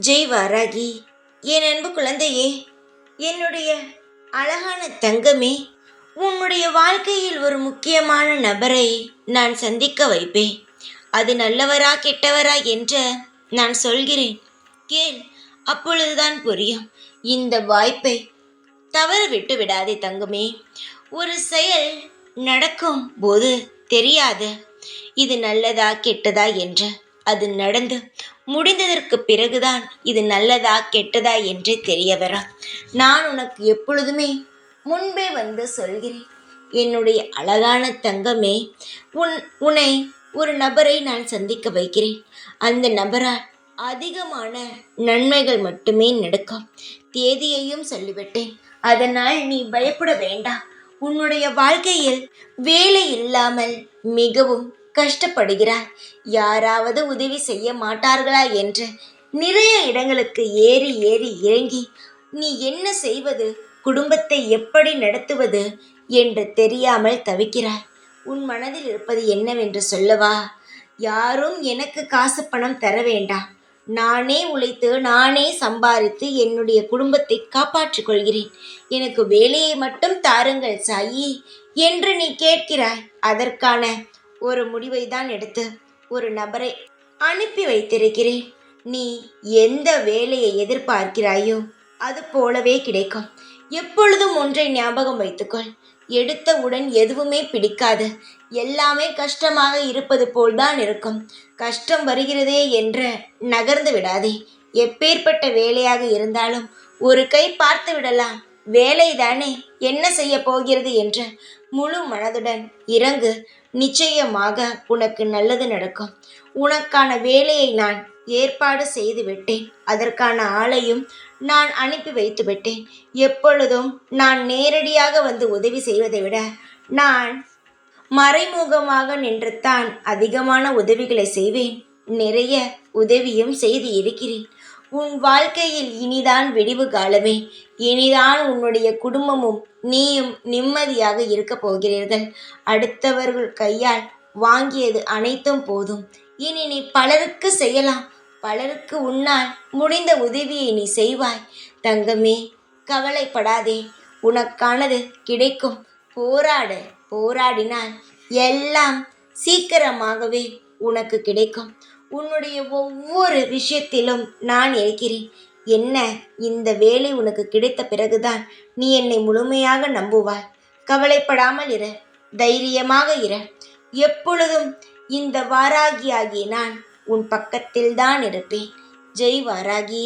ஜெய் வாராகி, என் அன்பு குழந்தையே, என்னுடைய அழகான தங்கமே, உன்னுடைய வாழ்க்கையில் ஒரு முக்கியமான நபரை நான் சந்திக்க வைப்பேன். அது நல்லவரா கெட்டவரா என்று நான் சொல்கிறேன், கேள். அப்பொழுதுதான் புரியும். இந்த வாய்ப்பை தவறு விட்டு விடாதே தங்கமே. ஒரு செயல் நடக்கும் போது தெரியாது இது நல்லதா கெட்டதா என்று. அது நடந்து முடிந்ததற்கு பிறகுதான் இது நல்லதா கெட்டதா என்றே தெரிய வரும். நான் உனக்கு எப்பொழுதுமே முன்பே வந்து சொல்கிறேன், என்னுடைய அழகான தங்கமே, உன்னை ஒரு நபரை நான் சந்திக்க வைக்கிறேன். அந்த நபரால் அதிகமான நன்மைகள் மட்டுமே நடக்கும். தேதியையும் சொல்லிவிட்டேன், அதனால் நீ பயப்பட வேண்டாம். உன்னுடைய வாழ்க்கையில் வேலை இல்லாமல் மிகவும் கஷ்டப்படுகிறாய். யாராவது உதவி செய்ய மாட்டார்களா என்று நிறைய இடங்களுக்கு ஏறி ஏறி இறங்கி நீ என்ன செய்வது, குடும்பத்தை எப்படி நடத்துவது என்று தெரியாமல் தவிக்கிறாய். உன் மனதில் இருப்பது என்னவென்று சொல்லவா? யாரும் எனக்கு காசு பணம் தர வேண்டாம். நானே உழைத்து நானே சம்பாதித்து என்னுடைய குடும்பத்தை காப்பாற்றிக் கொள்கிறேன். எனக்கு வேலையை மட்டும் தாருங்கள் சாயி என்று நீ கேட்கிறாய். அதற்கான ஒரு முடிவை தான் எடுத்து ஒரு நபரை அனுப்பி வைத்திருக்கிறேன். நீ எந்த வேலையை எதிர்பார்க்கிறாயோ அது போலவே கிடைக்கும். எப்பொழுதும் ஒன்றை ஞாபகம் வைத்துக்கொள், எடுத்தவுடன் எதுவுமே பிடிக்காது. எல்லாமே கஷ்டமாக இருப்பது போல்தான் இருக்கும். கஷ்டம் வருகிறதே என்று நகர்ந்து விடாதே. எப்பேற்பட்ட வேலையாக இருந்தாலும் ஒரு கை பார்த்து விடலாம். வேலைதானே, என்ன செய்ய போகிறது என்று முழு மனதுடன் இறங்கு. நிச்சயமாக உனக்கு நல்லது நடக்கும். உனக்கான வேலையை நான் ஏற்பாடு செய்து விட்டேன். அதற்கான ஆளையும் நான் அனுப்பி வைத்து விட்டேன். எப்பொழுதும் நான் நேரடியாக வந்து உதவி செய்வதை விட நான் மறைமுகமாக நின்றுத்தான் அதிகமான உதவிகளை செய்வேன். நிறைய உதவியும் செய்து இருக்கிறேன். உன் வாழ்க்கையில் இனிதான் விடிவு காலமே. இனிதான் உன்னுடைய குடும்பமும் நீயும் நிம்மதியாக இருக்கப் போகிறீர்கள். அடுத்தவர்கள் கையால் வாங்கியது அனைத்தும் போதும். இனி நீ பலருக்கு செய்யலாம். பலருக்கு உன்னால் முடிந்த உதவியை நீ செய்வாய். தங்கமே, கவலைப்படாதே. உனக்கானது கிடைக்கும். போராடு. போராடினால் எல்லாம் சீக்கிரமாகவே உனக்கு கிடைக்கும். உன்னுடைய ஒவ்வொரு விஷயத்திலும் நான் இருக்கிறேன். என்ன, இந்த வேலை உனக்கு கிடைத்த பிறகுதான் நீ என்னை முழுமையாக நம்புவாய். கவலைப்படாமல் இரு, தைரியமாக இரு. எப்பொழுதும் இந்த வாராகி ஆகிய நான் உன் பக்கத்தில் தான் இருப்பேன். ஜெய் வாராகி.